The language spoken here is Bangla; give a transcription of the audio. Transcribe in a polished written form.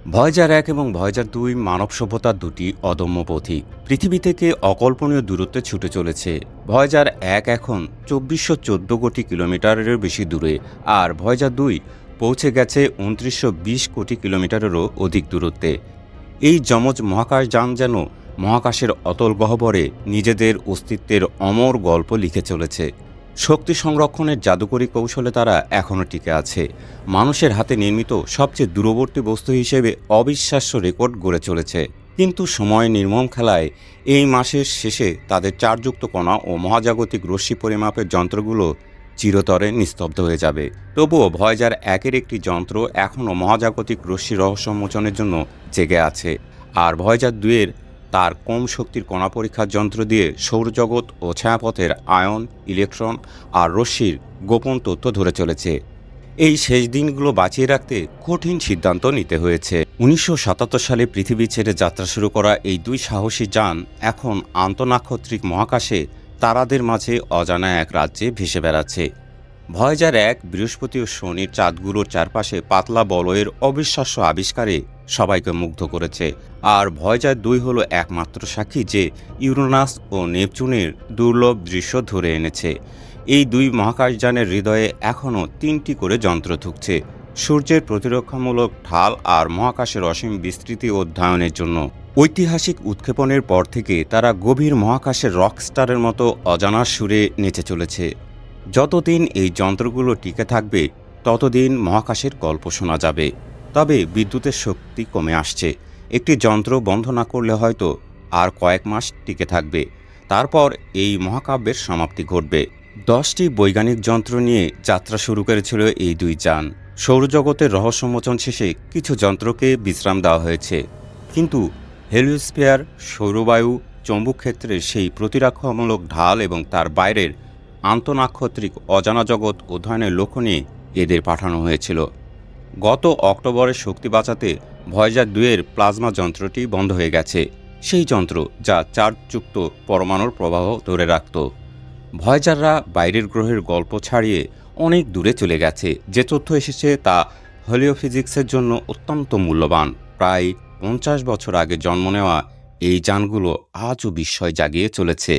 ভয়েজার ১ এবং ভয়েজার ২ মানব সভ্যতার দুটি অদম্য পথিক। পৃথিবী থেকে অকল্পনীয় দূরত্বে ছুটে চলেছে। ভয়েজার ১ এখন ২৪১৪ কোটি কিলোমিটারেরও বেশি দূরে, আর ভয়েজার ২ পৌঁছে গেছে ২৯২০ কোটি কিলোমিটারেরও অধিক দূরত্বে। এই যমজ মহাকাশযান যেন মহাকাশের অতল গহ্বরে নিজেদের অস্তিত্বের অমর গল্প লিখে চলেছে। শক্তি সংরক্ষণের জাদুকরী কৌশলে তারা এখনও টিকে আছে, মানুষের হাতে নির্মিত সবচেয়ে দূরবর্তী বস্তু হিসেবে অবিশ্বাস্য রেকর্ড গড়ে চলেছে। কিন্তু সময়ের নির্মম খেলায় এই মাসের শেষে তাদের চার্জযুক্ত কণা ও মহাজাগতিক রশ্মি পরিমাপের যন্ত্রগুলো চিরতরে নিস্তব্ধ হয়ে যাবে। তবুও ভয়েজার ১-এর একটি যন্ত্র এখনও মহাজাগতিক রশ্মি রহস্যোন্মোচনের জন্য জেগে আছে, আর ভয়েজার ২-এর তার কম শক্তির কণা পরীক্ষার যন্ত্র দিয়ে সৌরজগৎ ও ছায়াপথের আয়ন, ইলেকট্রন আর রশ্মির গোপন তথ্য ধরে চলেছে। এই শেষ দিনগুলো বাঁচিয়ে রাখতে কঠিন সিদ্ধান্ত নিতে হয়েছে। ১৯৭৭ সালে পৃথিবী ছেড়ে যাত্রা শুরু করা এই দুই সাহসী যান এখন আন্তঃনাক্ষত্রিক মহাকাশে তারাদের মাঝে অজানা এক রাজ্যে ভেসে বেড়াচ্ছে। ভয়েজার ১ বৃহস্পতি ও শনির চাঁদগুলোর চারপাশে পাতলা বলয়ের অবিশ্বাস্য আবিষ্কারে সবাইকে মুগ্ধ করেছে, আর ভয়েজার ২ হল একমাত্র সাক্ষী যে ইউরেনাস ও নেপচুনের দুর্লভ দৃশ্য ধরে এনেছে। এই দুই মহাকাশযানের হৃদয়ে এখনও ৩টি করে যন্ত্র ঢুকছে, সূর্যের প্রতিরক্ষামূলক ঢাল আর মহাকাশের অসীম বিস্তৃতি অধ্যয়নের জন্য। ঐতিহাসিক উৎক্ষেপণের পর থেকে তারা গভীর মহাকাশের রকস্টারের মতো অজানার সুরে নেচে চলেছে। যতদিন এই যন্ত্রগুলো টিকে থাকবে ততদিন মহাকাশের গল্প শোনা যাবে। তবে বিদ্যুতের শক্তি কমে আসছে, একটি যন্ত্র বন্ধ না করলে হয়তো আর কয়েক মাস টিকে থাকবে, তারপর এই মহাকাব্যের সমাপ্তি ঘটবে। ১০টি বৈজ্ঞানিক যন্ত্র নিয়ে যাত্রা শুরু করেছিল এই দুই যান। সৌরজগতের রহস্যোন্মোচন শেষে কিছু যন্ত্রকে বিশ্রাম দেওয়া হয়েছে, কিন্তু হেলিওস্ফিয়ার, সৌরবায়ু, চৌম্বক ক্ষেত্রের সেই প্রতিরক্ষামূলক ঢাল এবং তার বাইরের আন্তঃনাক্ষত্রিক অজানা জগৎ অধ্যয়নের লক্ষ্য নিয়ে এদের পাঠানো হয়েছিল। গত অক্টোবরে শক্তি বাঁচাতে ভয়েজার ২-এর প্লাজমা যন্ত্রটি বন্ধ হয়ে গেছে, সেই যন্ত্র যা চার্জযুক্ত পরমাণুর প্রবাহ ধরে রাখত। ভয়েজাররা বাইরের গ্রহের গল্প ছাড়িয়ে অনেক দূরে চলে গেছে। যে তথ্য এসেছে তা হেলিওফিজিক্সের জন্য অত্যন্ত মূল্যবান। প্রায় ৫০ বছর আগে জন্ম নেওয়া এই যানগুলো আজও বিস্ময় জাগিয়ে চলেছে।